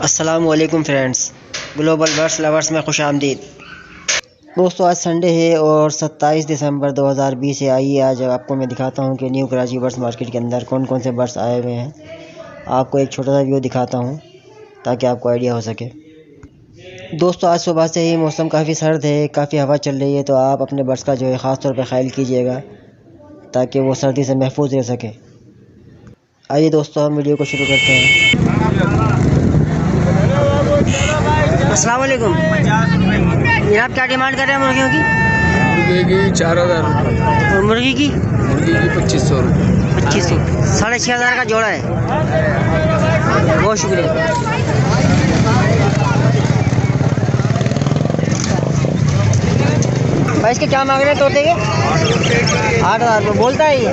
अस्सलामुअलैकुम friends, global birds lovers में खुश आमदीद। दोस्तों, आज संडे है और 27 दिसंबर 2020 है। आइए आज आपको मैं दिखाता हूं कि न्यू कराची बर्ड्स मार्केट के अंदर कौन कौन से बर्ड्स आए हुए हैं। आपको एक छोटा सा व्यू दिखाता हूं ताकि आपको आइडिया हो सके। दोस्तों, आज सुबह से ही मौसम काफ़ी सर्द है, काफ़ी हवा चल रही है, तो आप अपने बर्ड्स का जो है ख़ास तौर पर ख्याल कीजिएगा ताकि वो सर्दी से महफूज रह सके। आइए दोस्तों, हम वीडियो को शुरू करते हैं। अस्सलाम वालेकुम जनाब, क्या डिमांड कर रहे हैं मुर्गियों की? मुर्गी की 4000 रुपये और मुर्गी की 2500 रुपये। 2500, 6500 का जोड़ा है। बहुत शुक्रिया भाई। इसके क्या मांग रहे हैं तोते के? 8000 रुपये बोलता है ये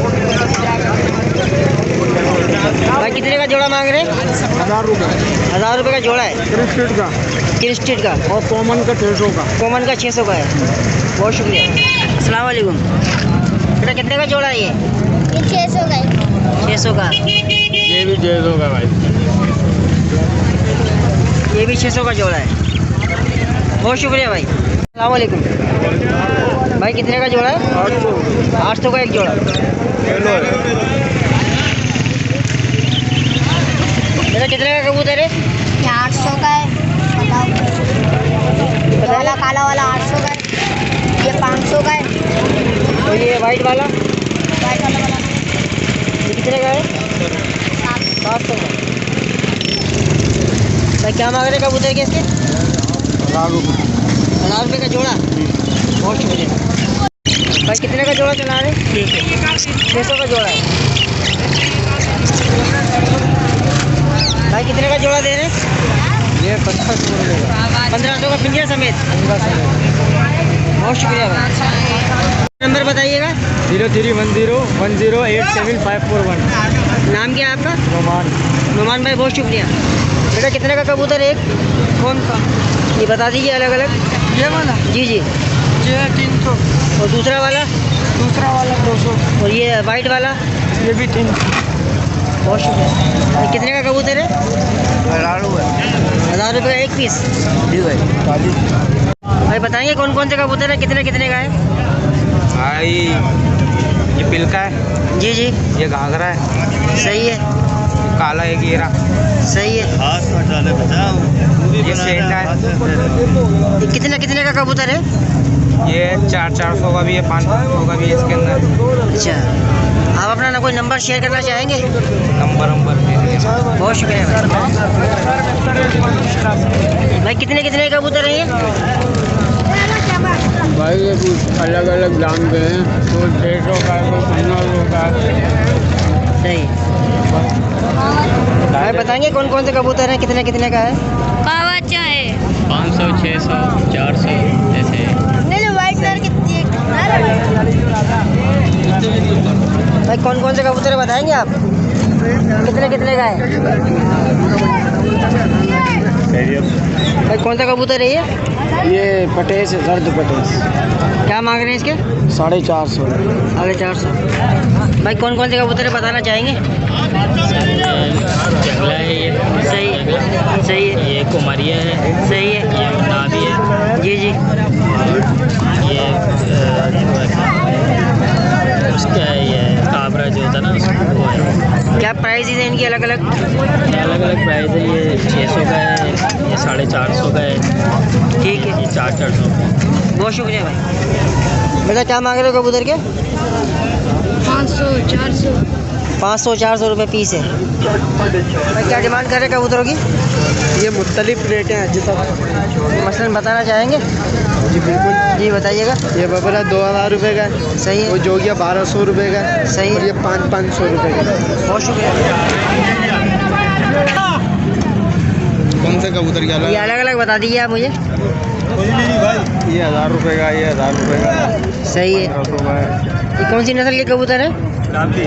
भाई। कितने का जोड़ा मांग रहे हैं? 1000 रुपये। 1000 रुपये का जोड़ा है। क्रिस्टेड का, क्रिस्टेड का और कॉमन का 600 का। कॉमन का 600 का है। बहुत शुक्रिया। अस्सलाम वालेकुम बेटा, कितने का जोड़ा है ये? 600 का है। 600 का। ये भी 600 का भाई। ये भी 600 का जोड़ा है। बहुत शुक्रिया भाई। अस्सलाम वालेकुम भाई, कितने का जोड़ा है? 800 का एक जोड़ा। बेटा कितने का कबूतर है? 800 का है। वाला काला वाला 800 का है। ये 500 का है। और ये वाइट वाला वाइट वाला ये कितने का है? 700 का। भाई क्या मांग रहे कबूतर के इसके? 1000 रुपये। 1000 रुपये का जोड़ा। बहुत शुक्रिया भाई। कितने का जोड़ा चला रहे? 600 का जोड़ा है। भाई कितने का जोड़ा दे रहे हैं? ये 1500 रुपये का। 1500 का पिंजरा समेत। बहुत शुक्रिया भाई। नंबर बताइएगा। 0310108751। नाम क्या है आपका? रोमान। नुमान भाई, बहुत शुक्रिया। बेटा कितने का कबूतर है एक? कौन सा? ये बता दीजिए अलग अलग। ये वाला जी जी। ये 300। और दूसरा वाला? दूसरा वाला 200। और ये वाइट वाला? ये भी 300। बहुत शुक्रिया। ये कितने का कबूतर है? 1000 रुपये। 1000 रुपये का एक पीस। जी भाई। भाई बताएंगे कौन कौन से कबूतर है, कितने कितने का है? भाई ये पिलका है, जी जी। ये घाघरा है, सही है। काला है घेरा, सही है। ये सेंटा है। ये कितने कितने का कबूतर है? ये 400 का भी है, 500 का भी है इसके अंदर। अच्छा, आप अपना ना कोई नंबर शेयर करना चाहेंगे? नंबर दे दिए। बहुत शुक्रिया भाई। कितने कितने कबूतर हैं ये? भाई ये कुछ अलग अलग दाम के हैं, कोई 600 का, कोई 1500 का। सही। भाई बताएंगे कौन कौन से कबूतर हैं, कितने कितने का है? पावाचा है। 500, 600, 400 ऐसे। नहीं वाइट कलर की भाई कौन कौन से कबूतर है बताएंगे आप? कितने कितने का है? भाई कौन सा कबूतर है ये? ये पटेस है, जर्द पटेस। क्या मांग रहे हैं इसके? 450। 450। भाई कौन कौन से कबूतर है बताना चाहेंगे? जंगला है ये। सही सही है। ये कुमारिया है। सही है। ये नाभी है। जी जी। ये उसका है, ये काबरा जो होता है ना उसका, वो है। क्या प्राइस है इनकी अलग अलग? अलग अलग प्राइस है। ये 600 का है, ये 450 का है, ठीक है। ये 400 का। बहुत शुक्रिया भाई। बेटा क्या मांग रहे हो कबूतर के? 500 400 500-400 रुपये पीस है। भाई क्या डिमांड कर रहे हैं कबूतरों की? ये मुख्तलिफ रेट हैं जितना मसलन बताना चाहेंगे? जी बिल्कुल। जी बताइएगा। ये बबरा 2000 रुपये का है, सही वो है। जोगिया 1200 रुपये का है, सही और है। ये 500 रुपये का है। बहुत शुक्रिया। कौन से कबूतर क्या ये अलग अलग बता दीजिए आप मुझे। ये 1000 रुपये का, ये 1000 रुपये का, सही है। 1500 का है। ये कौन सी नस्ल के कबूतर है? काबली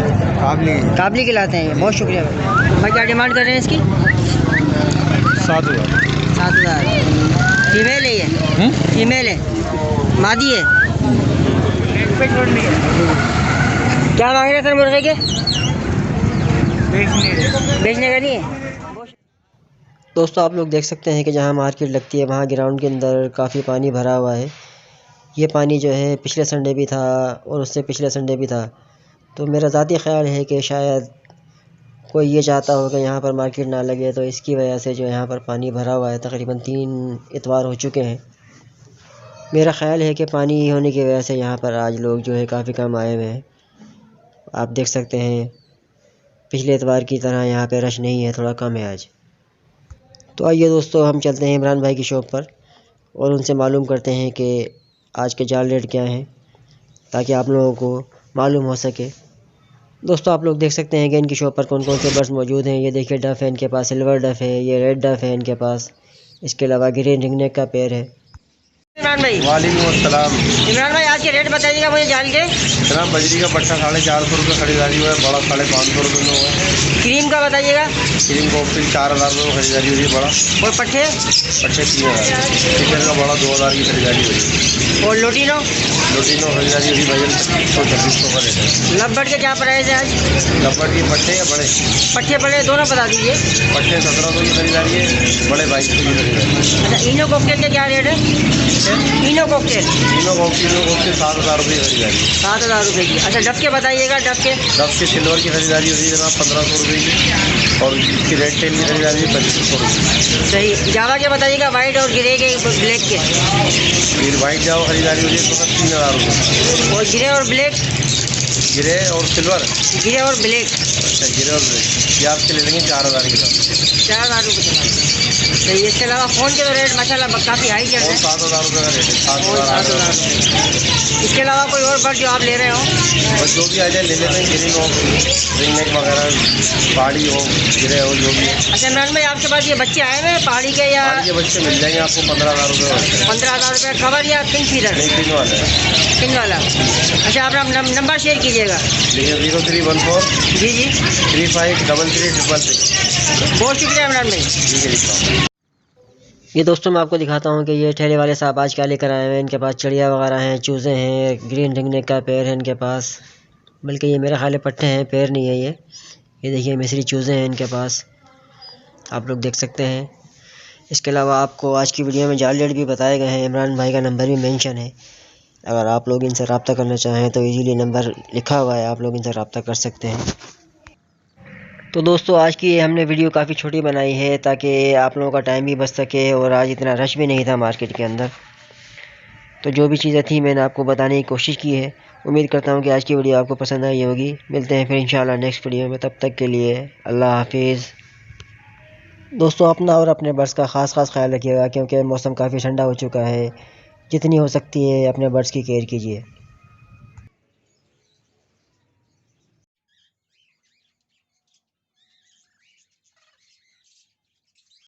काबली खिलाते हैं ये। बहुत शुक्रिया भाई। क्या डिमांड कर रहे हैं इसकी? 7000। 7000। फीमेल है ये? फीमेल है, मादी है। क्या मांग रहे हैं सर मुर्गे के? बेचने का नहीं है। दोस्तों आप लोग देख सकते हैं कि जहाँ मार्केट लगती है वहाँ ग्राउंड के अंदर काफ़ी पानी भरा हुआ है। ये पानी जो है पिछले संडे भी था और उससे पिछले संडे भी था। तो मेरा ज़ाती ख़्याल है कि शायद कोई ये चाहता हो कि यहाँ पर मार्केट ना लगे, तो इसकी वजह से जो यहाँ पर पानी भरा हुआ है। तकरीबन 3 इतवार हो चुके हैं। मेरा ख़्याल है कि पानी होने की वजह से यहाँ पर आज लोग जो है काफ़ी कम आए हुए हैं। आप देख सकते हैं पिछले इतवार की तरह यहाँ पे रश नहीं है, थोड़ा कम है आज। तो आइए दोस्तों हम चलते हैं इमरान भाई की शॉप पर और उनसे मालूम करते हैं कि आज के जाल रेट क्या हैं, ताकि आप लोगों को मालूम हो सके। दोस्तों आप लोग देख सकते हैं कि इनकी शॉप पर कौन कौन से बर्ड्स मौजूद हैं। ये देखिए डफ़ है इनके पास, सिल्वर डफ़ है, ये रेड डफ़ है इनके पास। इसके अलावा ग्रीन रिंगनेक का पेड़ है। इमरान भाई, वालेकुम अस्सलाम। इमरान भाई आज के रेट बताइएगा मुझे जाल के। जनाब बजरी का पट्टा 450 रुपये खरीदारी हुआ है, बड़ा 550 रुपये में हुआ है। क्रीम का बताइएगा। क्रीम कॉफी 4000 रुपये में खरीदारी हुई है बड़ा। और पट्टे पट्टे 3000, चिकन का बड़ा 2000 की खरीदारी हुई है। और लोटिनो लोटिनो खरीदारी हुई भाई 2500 का रेट है। लवबर्ड के क्या प्राइस है आज? लपट की पट्टे या बड़े? पट्टे बड़े दोनों बता दीजिए। पट्टे 1700 की खरीदारी है, बड़े 2200 की खरीदारी है। अच्छा इनो कॉकटेल के क्या रेट है? इनो कॉकटेल 7000 रुपये की खरीदारी है। 7000 रुपये की। अच्छा डब के बताइएगा। डब के डब की सिल्वर की खरीदारी हुई है जनाब 1500 रुपये की, और इसकी रेड टेल की खरीदारी है 2500 रुपये। सही। जावा के बताइएगा, वाइट और ग्रे के, ब्लैक के। फिर वाइट जाओ खरीदारी हुई है तो 3000 रुपये। और ग्रे और ब्लैक। गिरे और सिल्वर। ग्रे और ब्लैक अच्छा गिरे और ब्लैक ये आपके ले लेंगे 4000 के दाम। 4000 रुपये के बाद। सही। इसके अलावा फ़ोन के तो रेट माशाल्लाह काफ़ी हाई चल रहे और हैं। 7000 रुपये का रेट है, 7000 7000। इसके अलावा कोई और बर्ड जो आप ले रहे हो? बस जो भी आइडिया ले लेते हैं, ग्रीन हो, रिंगनेक वगैरह, पहाड़ी हो, गिरे हो, जो भी है। अच्छा इमरान भाई आपके पास ये बच्चे आए हुए हैं पहाड़ी के या? पहाड़ी के बच्चे मिल जाएंगे आपको 15000 रुपये। 15000 रुपये कवर या पिंक फीडर? नहीं पिन वाला है। पिंक वाला। अच्छा आप नंबर शेयर कीजिएगा। देखिए 0314 जी जी 3533 बहुत शुक्रिया इमरान भाई। ठीक है लिखा। ये दोस्तों मैं आपको दिखाता हूँ कि ये ठेले वाले साहब आज क्या लेकर आए हैं। इनके पास चिड़िया वगैरह हैं, चूज़े हैं, ग्रीन रिंगनेक का पेड़ है इनके पास, बल्कि ये मेरे ख्याल पट्टे हैं, पेड़ नहीं है ये देखिए मिस्री चूज़े हैं इनके पास, आप लोग देख सकते हैं। इसके अलावा आपको आज की वीडियो में जाल रेट भी बताए गए हैं। इमरान भाई का नंबर भी मेंशन है। अगर आप लोग इनसे रब्ता करना चाहें तो इजीली नंबर लिखा हुआ है, आप लोग इनसे रब्ता कर सकते हैं। तो दोस्तों आज की ये हमने वीडियो काफ़ी छोटी बनाई है ताकि आप लोगों का टाइम भी बच सके, और आज इतना रश भी नहीं था मार्केट के अंदर। तो जो भी चीज़ें थी मैंने आपको बताने की कोशिश की है। उम्मीद करता हूँ कि आज की वीडियो आपको पसंद आई होगी। मिलते हैं फिर इंशाल्लाह नेक्स्ट वीडियो में, तब तक के लिए अल्लाह हाफिज़। दोस्तों अपना और अपने बर्ड्स का ख़ास ख्याल रखिएगा, क्योंकि मौसम काफ़ी ठंडा हो चुका है। जितनी हो सकती है अपने बर्ड्स की केयर कीजिए।